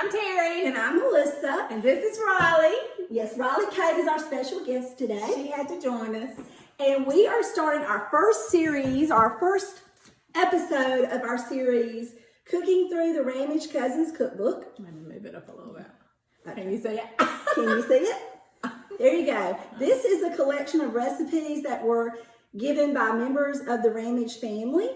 I'm Terry. And I'm Melissa. And this is Riley. Yes, Riley Kate is our special guest today. She had to join us. And we are starting our first series, our first episode of our series, Cooking Through the Ramage Cousins Cookbook. Let me move it up a little bit. Can you see it? Can you see it? There you go. This is a collection of recipes that were given by members of the Ramage family.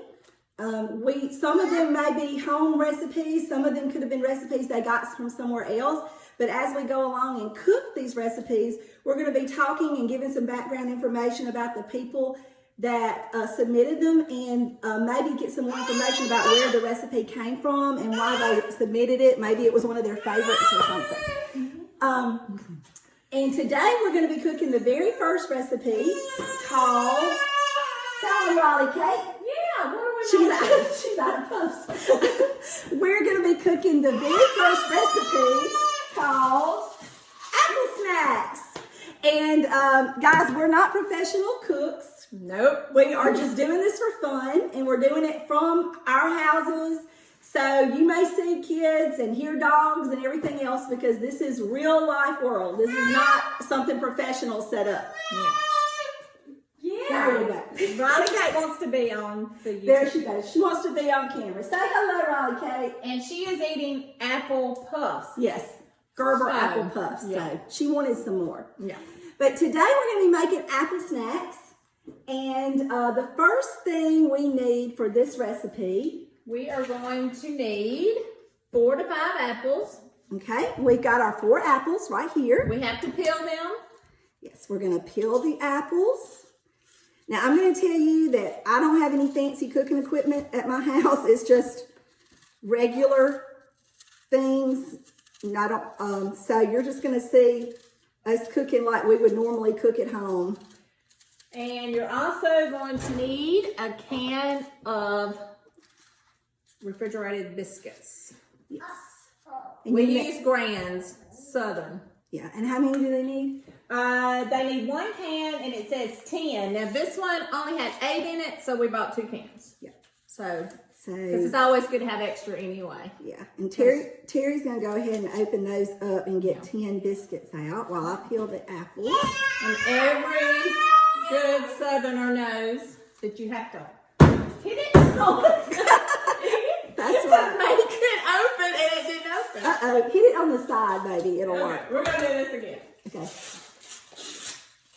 Some of them may be home recipes, some of them could have been recipes they got from somewhere else. But as we go along and cook these recipes, we're going to be talking and giving some background information about the people that submitted them, and maybe get some more information about where the recipe came from and why they submitted it. Maybe it was one of their favorites or something. And today we're going to be cooking the very first recipe called, tell them, Riley Kate. Yeah, what are we She's out of puffs. We're going to be cooking the very first recipe called Apple Snacks. And guys, we're not professional cooks. Nope. We are just doing this for fun, and we're doing it from our houses. So you may see kids and hear dogs and everything else, because this is real life world. This is not something professional set up. Yeah. There you go. Riley Kate wants to be on the YouTube. There she goes. She wants to be on camera. Say hello, Riley Kate. And she is eating apple puffs. Yes, Gerber So, apple puffs. yeah. So she wanted some more. Yeah. But today we're going to be making apple snacks. And the first thing we need for this recipe, We are going to need 4 to 5 apples. okay, we've got our 4 apples right here. We have to peel them. Yes, we're going to peel the apples. Now, I'm going to tell you that I don't have any fancy cooking equipment at my house. It's just regular things. And I don't, so you're just going to see us cooking like we would normally cook at home. And you're also going to need a can of refrigerated biscuits. Yes. And We you use Grands Southern. yeah, and how many do they need? They need 1 can, and it says 10. Now this one only had 8 in it, so we bought 2 cans. Yeah. So, So, because it's always good to have extra anyway. yeah. And Terry's going to go ahead and open those up and get 10 biscuits out while I peel the apples. And every good Southerner knows that you have to hit it. That's to right. make it open, and it didn't open. Uh-oh. Hit it on the side, baby. It'll work. Okay, we're going to do this again. Okay.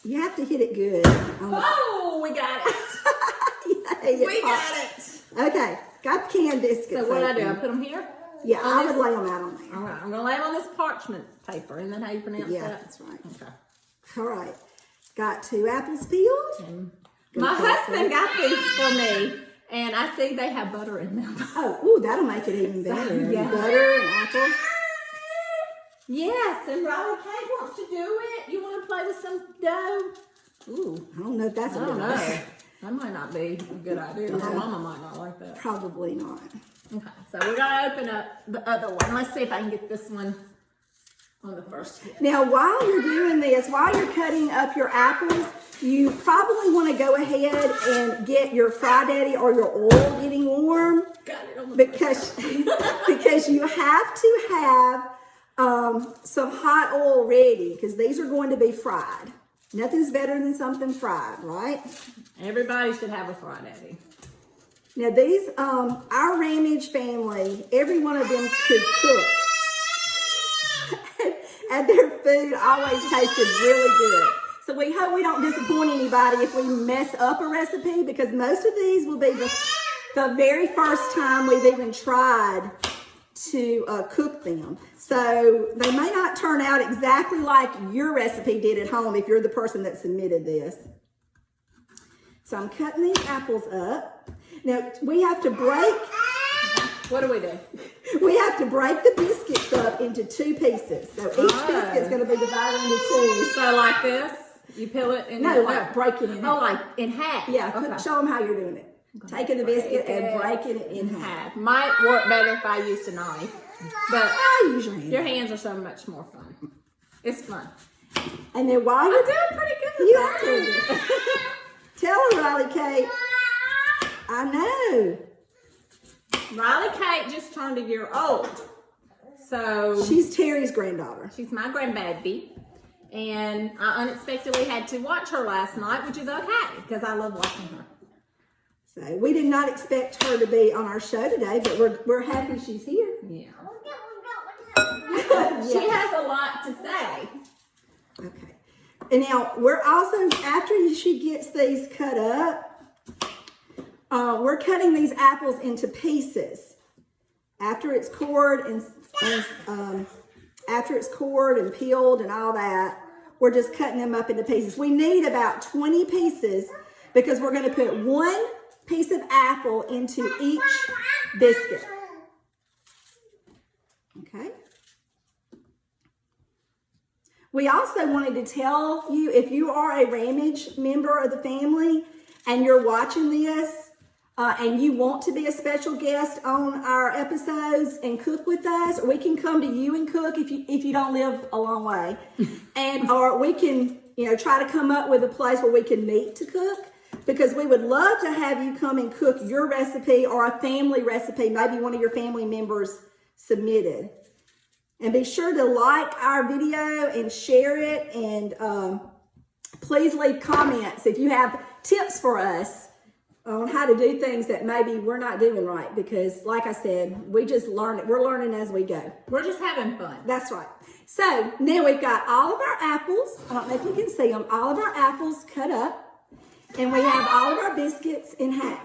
You have to hit it good. Oh, we got it. Yay, We popped. got it. Okay. Got the canned biscuits. So what do I do? I open. put them here? Yeah, on I this? would lay them out on there. All right, I'm going to lay them on this parchment paper. Isn't that how you pronounce Yeah, that? that's right. Okay. All right. Got 2 apples peeled. My Good husband got these for me, and I see they have butter in them. Oh, ooh, that'll make it even better. yeah. Butter and apples. Yes, and Riley Kate wants to do it. You want to play with some dough? Ooh, I don't know if that's I a don't good know. idea. That might not be a good idea. My mama might not like that. Probably not. Okay, so we're going to open up the other one. Let's see if I can get this one on the first hit. Now, while you're doing this, while you're cutting up your apples, you probably want to go ahead and get your Fry Daddy or your oil getting warm, Got it on the because you have to have some hot oil ready, because these are going to be fried. Nothing's better than something fried, right? Everybody should have a Fry Daddy. Now these, our Ramage family, every one of them could cook. And their food always tasted really good. So we hope we don't disappoint anybody if we mess up a recipe, because most of these will be the very first time we've even tried to cook them. So they may not turn out exactly like your recipe did at home if you're the person that submitted this. So I'm cutting these apples up. Now we have to break, What do we do? we have to break the biscuits up into 2 pieces. So each biscuit's going to be divided into 2. So like this, you peel it in No, like break it in Oh, half. like in half. Yeah, Okay. show them how you're doing it. Taking the biscuit and breaking it in half. Half. Might work better if I used a knife, but I use your hand. your hands are so much more fun. It's fun. And then while I'm you're doing pretty good with you that. are doing it. Tell her, Riley Kate. I know. Riley Kate just turned a year old. So She's Terry's granddaughter. she's my grandbaby. And I unexpectedly had to watch her last night, which is okay because I love watching her. So we did not expect her to be on our show today, but we're happy she's here. Yeah. She has a lot to say. Okay. And now we're also, after she gets these cut up, we're cutting these apples into pieces. After it's cored and after it's cored and peeled and all that, we're just cutting them up into pieces. We need about 20 pieces because we're going to put one piece of apple into each biscuit. Okay. We also wanted to tell you, if you are a Ramage member of the family and you're watching this and you want to be a special guest on our episodes and cook with us, or we can come to you and cook if you don't live a long way, or we can try to come up with a place where we can meet to cook, because we would love to have you come and cook your recipe or a family recipe, maybe one of your family members submitted. And be sure to like our video and share it, and please leave comments if you have tips for us on how to do things that maybe we're not doing right, because like I said, we're learning as we go. We're just having fun. That's right. So now we've got all of our apples, I don't know if you can see them, all of our apples cut up, and we have all of our biscuits in half.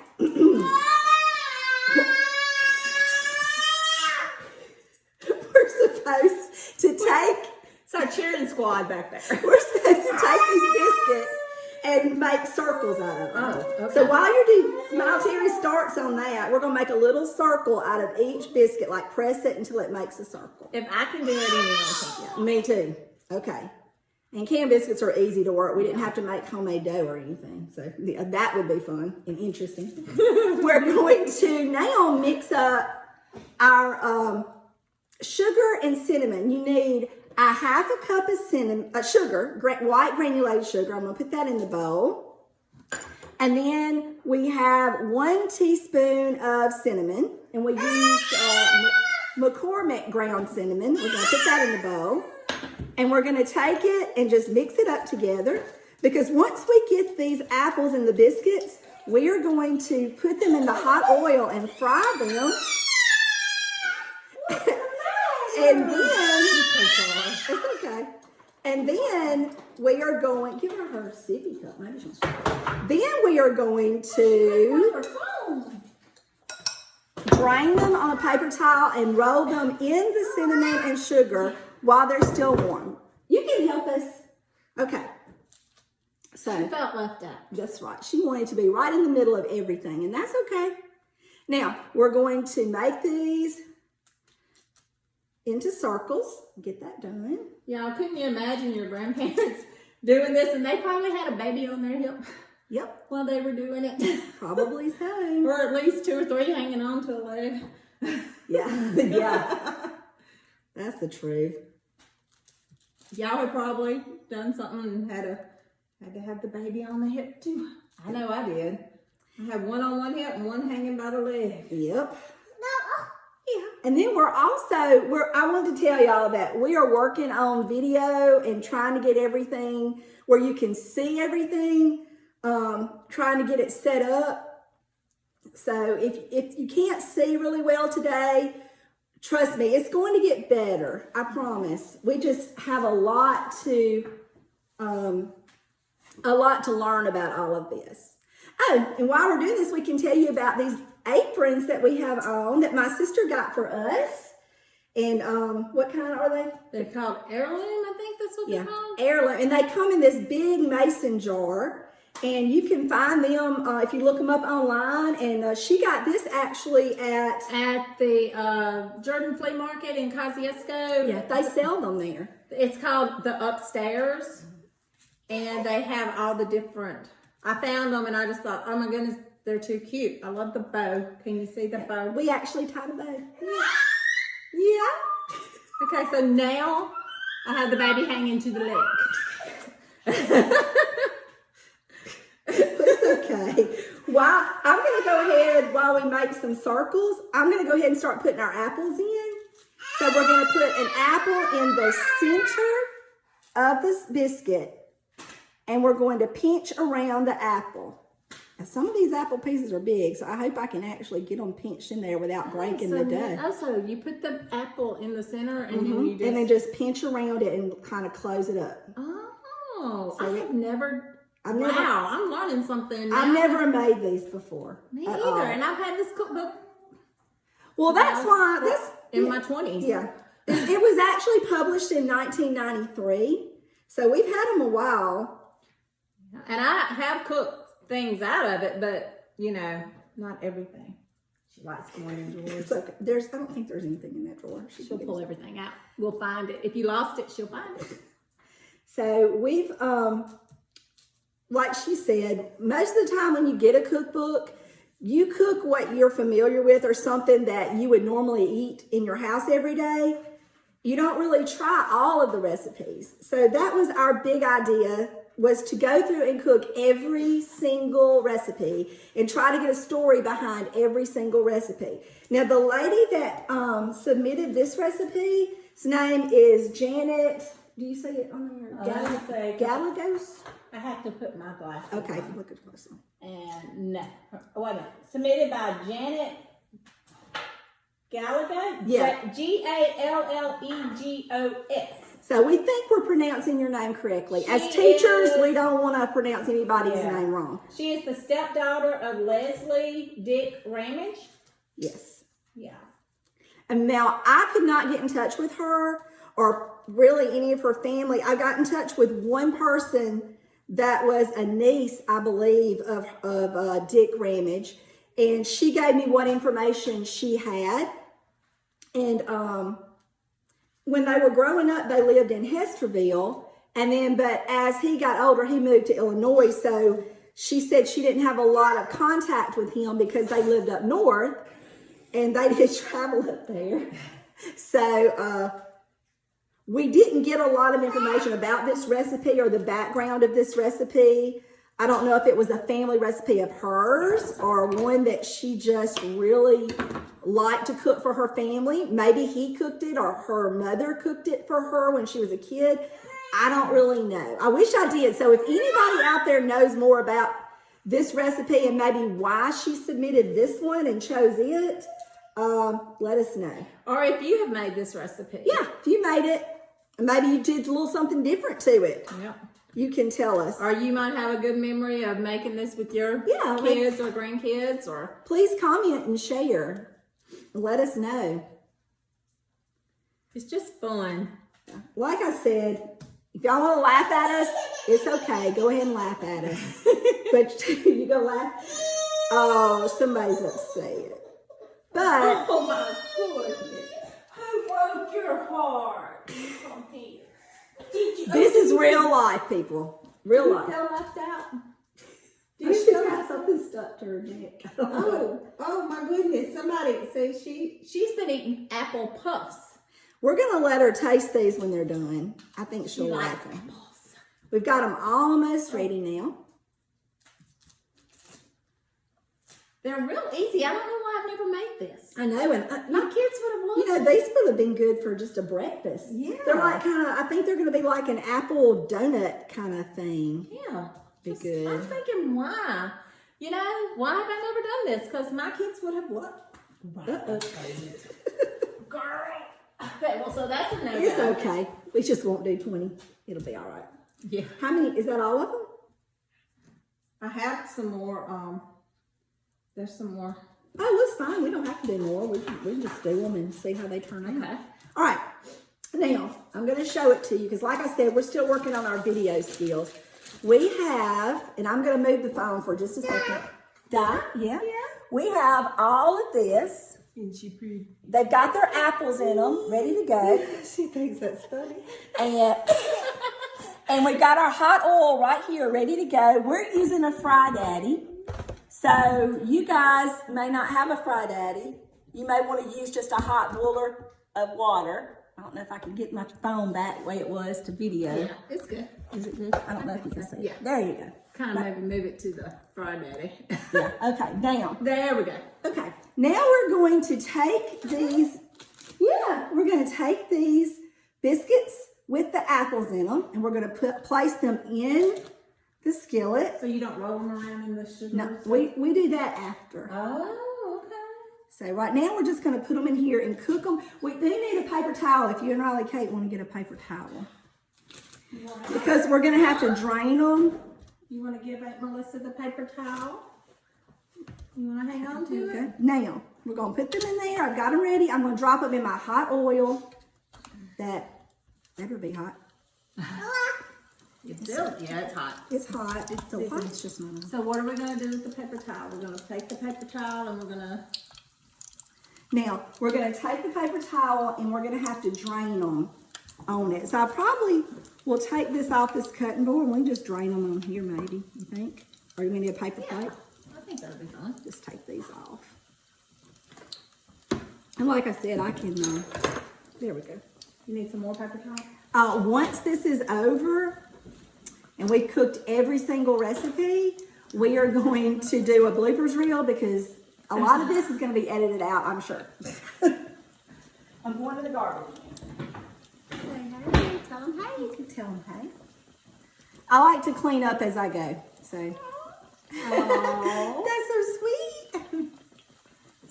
We're supposed to take, It's our cheering squad back there. we're supposed to take these biscuits and make circles out of them. Oh, okay. So while Terry starts on that, we're gonna make a little circle out of each biscuit, like press it until it makes a circle. If I can do it, anyone can. Me too. Okay. And canned biscuits are easy to work. We didn't have to make homemade dough or anything. So that would be fun and interesting. We're going to now mix up our sugar and cinnamon. You need a half a cup of sugar, white granulated sugar. I'm going to put that in the bowl. And then we have 1 teaspoon of cinnamon. And we use McCormick ground cinnamon. We're going to put that in the bowl. And we're going to take it and just mix it up together. Because once we get these apples and the biscuits, we are going to put them in the hot oil and fry them. And then, it's okay. And then we are going, give her sippy cup. Maybe she'll start. Then we are going to drain them on a paper towel and roll them in the cinnamon and sugar while they're still warm. You can help us. Okay. So She felt left out. that's right. She wanted to be right in the middle of everything, and that's okay. Now, we're going to make these into circles. Get that done. Y'all, couldn't you imagine your grandparents doing this, and they probably had a baby on their hip Yep, while they were doing it? probably so. Or at least 2 or 3 hanging on to a leg. Yeah, yeah. That's the truth. Y'all had probably done something and had to have the baby on the hip too. I know I did. I had one on one hip and one hanging by the leg. Yep. Yeah. And then I wanted to tell y'all that we are working on video and trying to get everything where you can see everything, trying to get it set up. So if you can't see really well today, trust me, it's going to get better. I promise. We just have a lot to learn about all of this. Oh, and while we're doing this, we can tell you about these aprons that we have on that my sister got for us. And what kind are they? They're called heirloom, I think that's what they're called. Heirloom. And they come in this big mason jar. And you can find them if you look them up online. And she got this actually at the Jordan Flea Market in Kosciuszko. Yeah, they sell them there. It's called the Upstairs. And they have all the different. I found them and I just thought, oh my goodness, they're too cute. I love the bow. Can you see the bow? We actually tied a bow. Yeah. Okay, so now I have the baby hanging to the leg. It's okay. I'm going to go ahead while we make some circles. I'm going to go ahead and start putting our apples in. So we're going to put an apple in the center of this biscuit, and we're going to pinch around the apple. Now, some of these apple pieces are big, so I hope I can actually get them pinched in there without breaking the dough. Also, you put the apple in the center, and then you just... And then just pinch around it and kind of close it up. Oh, So I've never... I've Wow, I'm learning something now. I've never made these before. Me at either, all. and I've had this cookbook Well, that's why this in my 20s. Yeah, it was actually published in 1993, so we've had them a while. And I have cooked things out of it, but, you know, not everything. She likes going in drawers. It's okay. I don't think there's anything in that drawer. She'll pull everything out. We'll find it. If you lost it, she'll find it. So we've, like she said, most of the time when you get a cookbook, you cook what you're familiar with or something that you would normally eat in your house every day. You don't really try all of the recipes. So that was our big idea, was to go through and cook every single recipe and try to get a story behind every single recipe. Now, the lady that submitted this recipe, his name is Janet. Do you say it on there? Gallegos? I have to put my glasses Okay, on. look at close. And no, wait a minute. Submitted by Janet Gallagher? Yeah. Gallegos. So we think we're pronouncing your name correctly. As She teachers, is- we don't want to pronounce anybody's Yeah. name wrong. She is the stepdaughter of Leslie Dick Ramage. Yes. Yeah. And now I could not get in touch with her or really any of her family. I got in touch with one person that was a niece, I believe, of Dick Ramage. And she gave me what information she had. And when they were growing up, they lived in Hesterville. And then, but as he got older, he moved to Illinois. So she said she didn't have a lot of contact with him because they lived up north and they did travel up there. So we didn't get a lot of information about this recipe or the background of this recipe. I don't know if it was a family recipe of hers or one that she just really liked to cook for her family. Maybe he cooked it or her mother cooked it for her when she was a kid. I don't really know. I wish I did. So if anybody out there knows more about this recipe and maybe why she submitted this one and chose it, let us know. Or if you have made this recipe. Yeah, if you made it, maybe you did a little something different to it. Yeah. You can tell us. Or you might have a good memory of making this with your Yeah, kids or grandkids, or Please comment and share. Let us know. it's just fun. Like I said, if y'all want to laugh at us, it's okay. Go ahead and laugh at us. But you go laugh. Oh, somebody's upset. But Oh my goodness. Who broke your heart? Come here. Did you? this is real life, people. Real You life. feel left out? Oh, she's got something stuck to her neck. Oh my goodness. Somebody says she's been eating apple puffs. We're going to let her taste these when they're done. I think she'll like them. apples. We've got them almost ready now. They're real easy. I don't know why I've never made this. I know, and My kids would have loved you know, it. these would have been good for just a breakfast. Yeah. They're like kind of, I think they're going to be like an apple donut kind of thing. Yeah. Be Just- good. I'm thinking, why? You know, why have I never done this? Because my kids would have loved Girl. Okay, well, so that's a no-go. It's okay. We just won't do 20. It'll be all right. Yeah. How many, is that all of them? I have some more, there's some more. Oh, that's fine. We don't have to do more. We can just do them and see how they turn out. Okay. All right. Now, I'm going to show it to you because like I said, we're still working on our video skills. We have, and I'm going to move the phone for just a second. Yeah. Yeah. We have all of this. Isn't she pretty? They've got their apples in them, ready to go. She thinks that's funny. And we got our hot oil right here, ready to go. We're using a Fry Daddy. So you guys may not have a Fry Daddy. You may want to use just a hot boiler of water. I don't know if I can get my phone back the way it was to video. Yeah, it's good. Is it good? I don't know if you can see it. Yeah. There you go. Kind of maybe move it to the Fry Daddy. Yeah. Okay, now. There we go. Okay, now we're going to take these Yeah, we're going to take these biscuits with the apples in them, and we're going to place them in the skillet. So you don't roll them around in the sugar? No, we do that after. Oh, okay. So right now we're just going to put them in here and cook them. We do need a paper towel if you and Riley Kate want to get a paper towel. Because we're going to have to drain them. You want to give Aunt Melissa the paper towel? You want to hang on to Okay. it? Now, we're going to put them in there. I've got them ready. I'm going to drop them in my hot oil. That better be hot. It's hot. It's hot. It's so hot. It's just not. So what are we going to do with the paper towel? We're going to take the paper towel and we're going to... Now, we're going to take the paper towel and we're going to have to drain them on it. So I probably will take this off this cutting board and we can just drain them on here maybe, you think? Or you need a paper plate? I think that'll be fun. Just take these off. And like I said, I can, there we go. You need some more paper towel? Once this is over and we've cooked every single recipe, we are going to do a bloopers reel because a lot of this is going to be edited out, I'm sure. I'm going to the garbage. Hey, tell them hey. You can tell them hey. I like to clean up as I go, so. Oh. That's so sweet.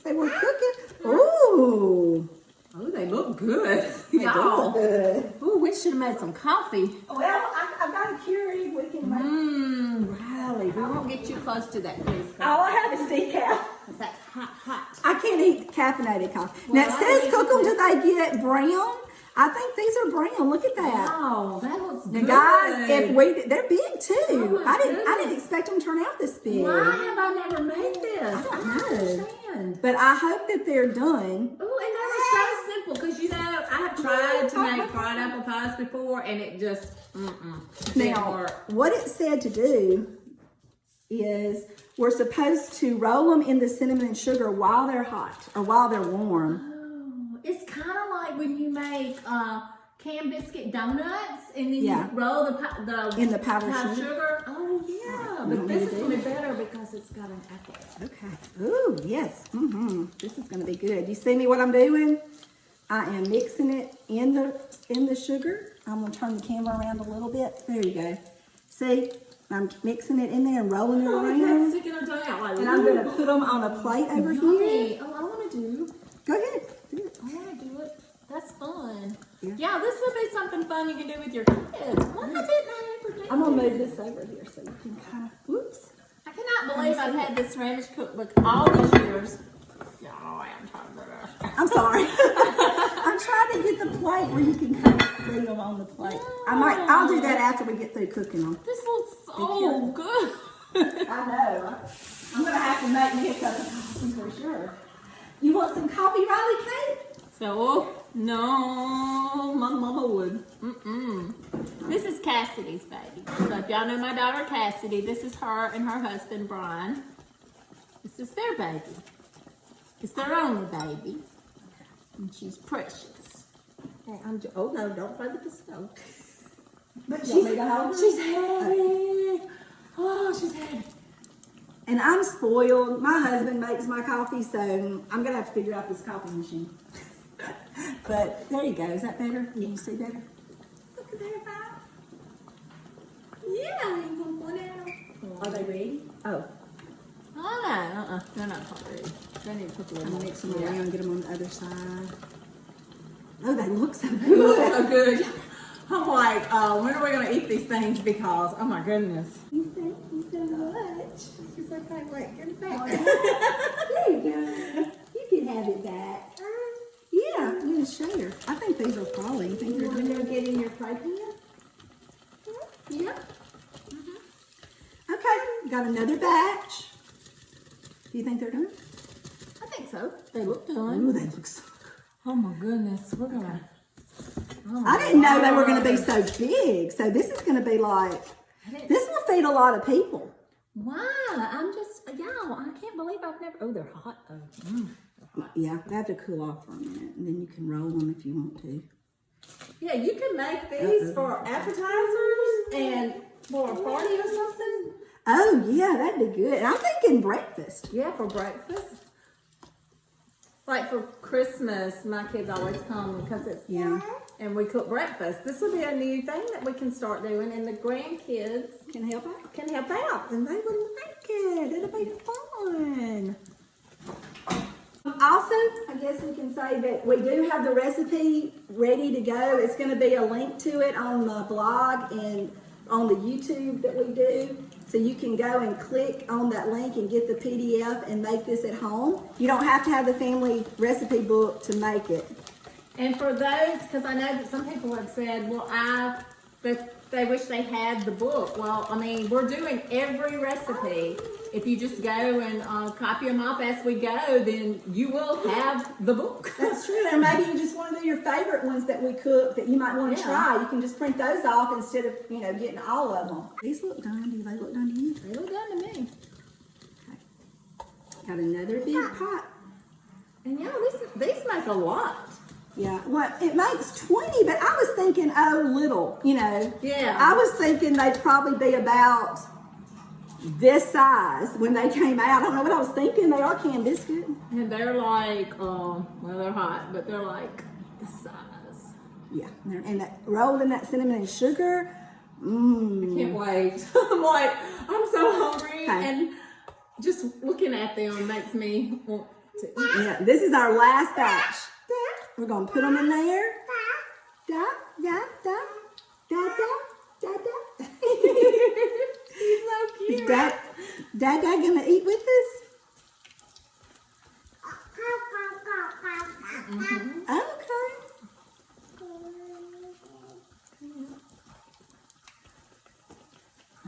So we're cooking. Ooh. Oh, they look good. They Y'all. do good. Ooh, we should have made some coffee. Well, I've got a Keurig. We can make. Riley, we won't get you close to that, please. All I have is decaf. That's hot, hot. I can't eat caffeinated coffee. Well, now I it says think cook them it's- till they get brown. I think these are brown. Look at that. Wow, that looks Now, good. guys, they're big too. Oh my I didn't goodness. expect them to turn out this big. Why have I never made this? I don't know. understand. But I hope that they're done. Oh, and they were so simple because you know I have tried to make fried apple pies before, and it just didn't Now, work. what it said to do is we're supposed to roll them in the cinnamon and sugar while they're hot or while they're warm. Oh, it's kind of like when you make canned biscuit donuts, and then Yeah. you roll the In the powdered sugar? sugar. Oh yeah, We but don't need this to is do gonna be better because it's got an apple. Okay. Ooh, yes. This is going to be good. You see me what I'm doing? I am mixing it in the sugar. I'm going to turn the camera around a little bit. There you go. See, I'm mixing it in there and rolling it around. sticking them down. And I'm going to put them on a plate over here. Oh, I want to do. Go ahead. Do it. I want to do it. That's fun. Yeah. Yeah, this would be something fun you can do with your kids. Why didn't I ever do I'm going to this? move this over here so you can kind of, whoops. I cannot believe I've had this Ramish cookbook all these years. Yeah, I am trying to do I'm sorry. I'm trying to get the plate where you can kind of see them on the plate. I'll do that after we get through cooking them. This looks so good. I know. I'm going to have to make me a cup of coffee for sure. You want some coffee, Riley Kate? So, no, my mama would. This is Cassidy's baby. So if y'all know my daughter Cassidy, this is her and her husband Brian. This is their baby. It's their only baby. And she's precious. Hey, oh no, don't play with the stove. But She's heavy. Oh, she's heavy. And I'm spoiled. My husband makes my coffee, so I'm going to have to figure out this coffee machine. But there you go. Is that better? Can you see better? Look at that. Yeah, you want one out? Are they ready? Oh, Oh no, they're not quite ready. They need to put the I'm little going to mix them yeah. around and get them on the other side. Oh, they look so They look good. so good. I'm like, when are we gonna eat these things? Because oh my goodness. Thank you so much. She's like, wait, get it back. There you go. You can have it back. Yeah, I'm going to share. I think these are probably. You think You they're want good? to get in your fry pan? Yeah. Okay, got another batch. Do you think they're done? I think so. They look done. Ooh, they look so good. Oh my goodness, we're gonna. Oh I didn't know they were going to be so big. So this is going to be like, this will feed a lot of people. Wow, I'm just, y'all, I can't believe I've never. Oh, they're hot though. Yeah, they have to cool off for a minute, and then you can roll them if you want to. Yeah, you can make these for appetizers and for a party or something. Oh yeah, that'd be good. And I'm thinking breakfast. Yeah, for breakfast. Like for Christmas, my kids always come because it's, Yeah. and we cook breakfast. This will be a new thing that we can start doing, and the grandkids Can help out. can help out, and they would like it. It'll be fun. Also, I guess we can say that we do have the recipe ready to go. It's going to be a link to it on the blog and on the YouTube that we do. So you can go and click on that link and get the PDF and make this at home. You don't have to have the family recipe book to make it. And for those, because I know that some people have said, well, that they wish they had the book. Well, I mean, we're doing every recipe. If you just go and copy them up as we go, then you will have the book. That's true. And maybe you just want to do your favorite ones that we cook that you might want to Yeah. try. You can just print those off instead of, getting all of them. These look done. Do they look done to you? They look good to me. Got another big pot. And yeah, these make a lot. Yeah, well, it makes 20, but I was thinking, little, Yeah. I was thinking they'd probably be about this size when they came out. I don't know what I was thinking. They are canned biscuit. And they're like, well, they're hot, but they're like this size. Yeah, and that rolled in that cinnamon and sugar. Can't wait. I'm so hungry, Okay. and just looking at them makes me want to eat. Yeah, this is our last batch. We're gonna put them in there. Da, da, da, da, da, da, da. He's so cute. Is Dad gonna eat with us? Okay.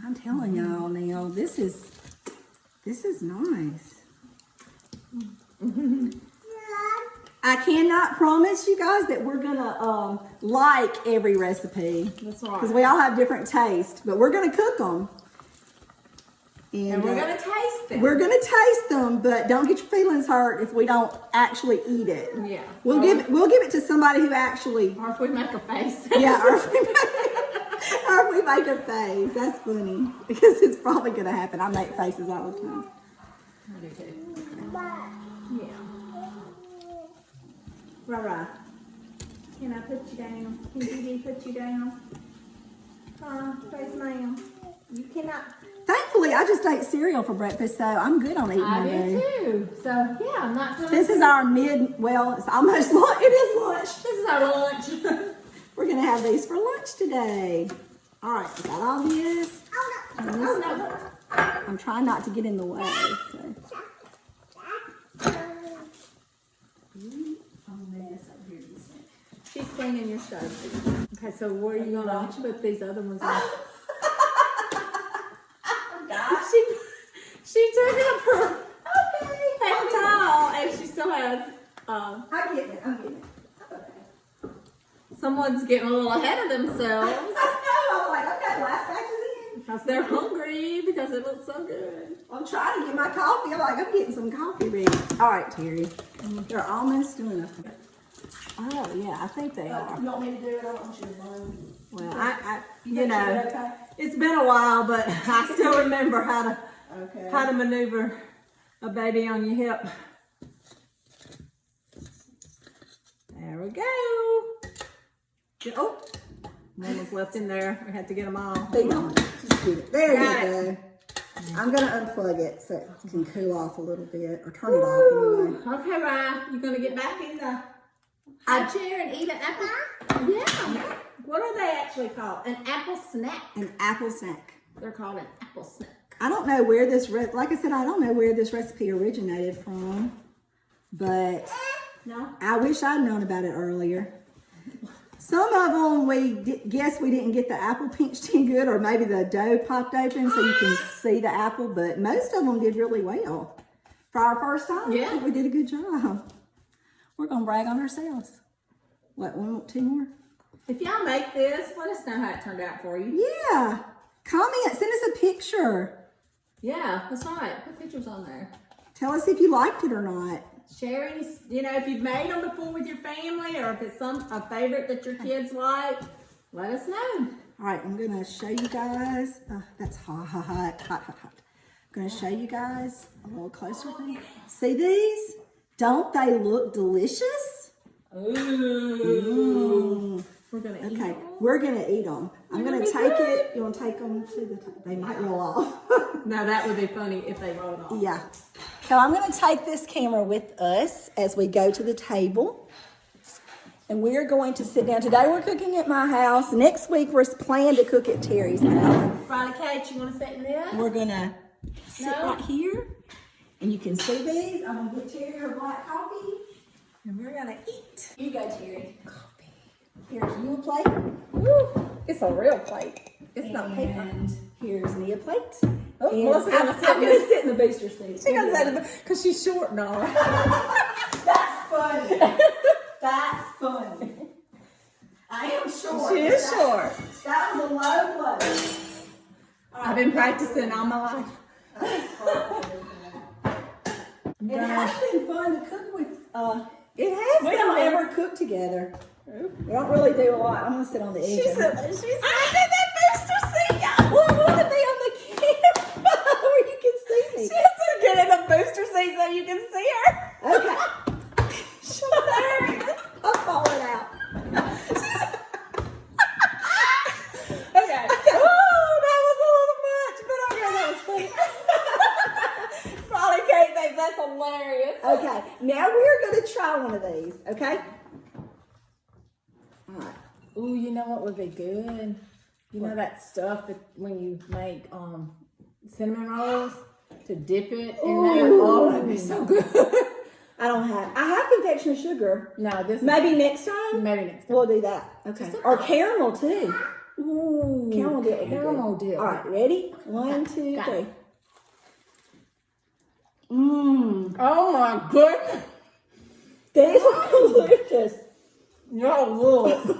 I'm telling y'all now, this is nice. I cannot promise you guys that we're gonna like every recipe. That's right. Because we all have different tastes, but we're gonna cook them. And we're gonna taste them. We're gonna taste them, but don't get your feelings hurt if we don't actually eat it. Yeah. We'll give it to somebody who actually. Or if we make a face. Yeah, or if we make a face. That's funny because it's probably gonna happen. I make faces all the time. I do too. Yeah. Right. Can I put you down? Can Dee put you down? Yes, ma'am. You cannot. Thankfully, I just ate cereal for breakfast, so I'm good on eating I my do food. too. So yeah, I'm not feeling. This is our it's almost lunch. It is lunch. This is our lunch. We're gonna have these for lunch today. All right, we got all this. And this- Oh no. I'm trying not to get in the way. So. She's cleaning your stove. Okay, so where are you gonna put these other ones in? She took up her paper towel and she still has I'm getting it. someone's getting a little ahead of themselves I'm like, okay, last batch is in. because they're hungry because it looks so good. I'm trying to get my coffee. I'm like, I'm getting some coffee ready. All right, Terry. They're almost doing it. Oh yeah, I think they are. You want me to do it? I don't want you to burn. Well, I You okay? it's been a while, but I still remember how Okay. to maneuver a baby on your hip. There we go. Oh, one was left in there. We had to get them all. Feed on it. Just get it. There Got you go. I'm gonna unplug it so it can cool off a little bit, or turn it off anyway. Okay, Ryan, you gonna get back in the high chair and eat an apple? Yeah. What are they actually called? An apple snack. An apple snack. They're called an apple snack. I don't know where this like I said, I don't know where this recipe originated from, but No. I wish I'd known about it earlier. Some of them guess we didn't get the apple pinched in good, or maybe the dough popped open so you can see the apple, but most of them did really well. For our first time, I Yeah. think we did a good job. We're gonna brag on ourselves. What, two more? If y'all make this, let us know how it turned out for you. Yeah. Comment, send us a picture. Yeah, that's right. Put pictures on there. Tell us if you liked it or not. Sharing, if you've made them before with your family, or if it's a favorite that your kids like, let us know. All right, I'm gonna show you guys. That's hot. I'm gonna show you guys a little closer thing. See these? Don't they look delicious? Ooh. We're gonna eat. Okay, we're gonna eat them. I'm gonna take it. You want to take them to the? They might roll off. Now that would be funny if they rolled off. Yeah. So I'm gonna take this camera with us as we go to the table, and we're going to sit down. Today we're cooking at my house. Next week we're planning to cook at Terry's house. Ronnie Kate, you want to sit in this? We're gonna sit No. right here, and you can see these. I'm gonna get Terry her black coffee, and we're gonna eat. You go, Terry. Coffee. Here's you a plate. Woo. It's a real plate. It's not paper. And here's me a plate. Oh, And Melissa's I'm gonna gonna sit sit in the booster seat. She gonna sit because she's short now. That's funny. That's funny. I am short. She is short. That was a low blow. I've been practicing all my life. It has been fun to cook with. It has We been don't fun. ever cook together. We don't really do a lot. I'm gonna sit on the edge. She of said, it. I did that booster seat. Well, I want to be on the camera where you can see me. She has to get in a booster seat so you can see her. Okay. Hilarious. I'm falling out. Okay. Oh, that was a little much, but okay, that was funny. Probably Kate thinks that's hilarious. Okay, now we're going to try one of these, okay? All right. Ooh, you know what would be good? You know that stuff that when you make cinnamon rolls to dip it in there? Oh, that'd be so good. I have confectioner's sugar. No, this Maybe next time? maybe next time. We'll do that. Okay. Or caramel too. Ooh, Caramel dip. would be caramel good. dip. All right, ready? 1, 2, Got 3. it. Mmm. Oh my goodness. These are delicious. Yo, look.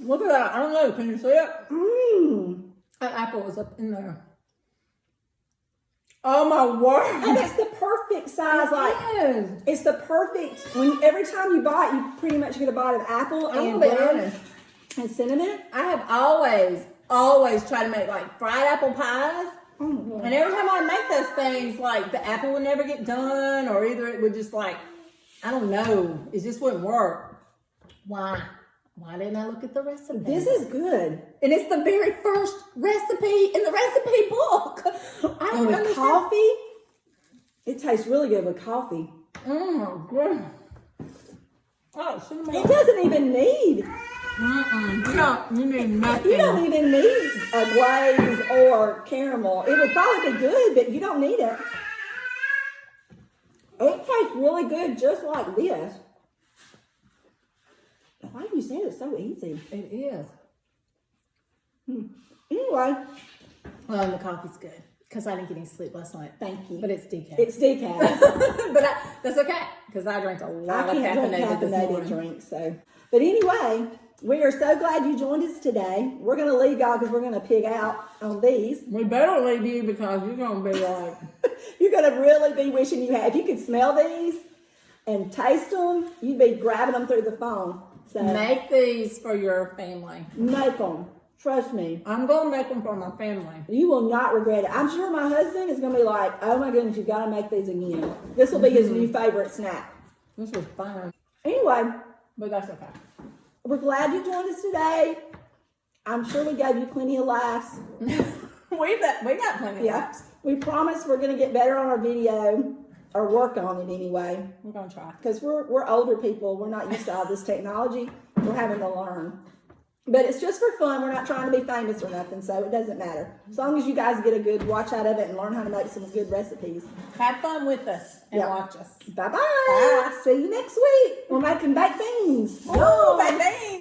Look at that. I don't know. Can you see it? Mmm. That apple was up in there. Oh my word. And it's the perfect size. Like, Yes. it's the perfect, every time you bite, you pretty much get a bite of apple I'm and gonna be butter honest. and cinnamon. I have always tried to make like fried apple pies. And every time I make those things, like the apple would never get done, or either it would just like, I don't know, it just wouldn't work. Why? Why didn't I look at the recipe? This is good. and it's the very first recipe in the recipe book. I And don't with understand. coffee, it tastes really good with coffee. Oh my god. Oh, cinnamon. It doesn't even need, You need nothing. you don't even need a glaze or caramel. It would probably be good, but you don't need it. It tastes really good just like this. Why do you say it's so easy? It is. Anyway, Well, the coffee's good because I didn't get any sleep last night. thank you. But it's decaf. It's decaf. but that's okay because I drank a I lot of can't drink caffeinated this caffeinated morning. drinks, so. But anyway, we are so glad you joined us today. We're going to leave y'all because we're going to pig out on these. We better leave you because you're gonna be like, You're going to really be wishing you had. If you could smell these and taste them, you'd be grabbing them through the phone. So make these for your family. make them. Trust me. I'm gonna make them for my family. You will not regret it. I'm sure my husband is going to be like, oh my goodness, you've got to make these again. This will be his new favorite snack. This was fun, Anyway, but that's okay. we're glad you joined us today. I'm sure we gave you plenty of laughs. we got plenty of Yeah. laps. We promise we're going to get better on our video, or work on it anyway. We're gonna try. Because we're older people. We're not used to all this technology. We're having to learn. But it's just for fun. We're not trying to be famous or nothing, so it doesn't matter. As long as you guys get a good watch out of it and learn how to make some good recipes. Have fun with us and Yeah. watch us. Bye-bye. Bye. See you next week. We're making baked beans. Oh, baby.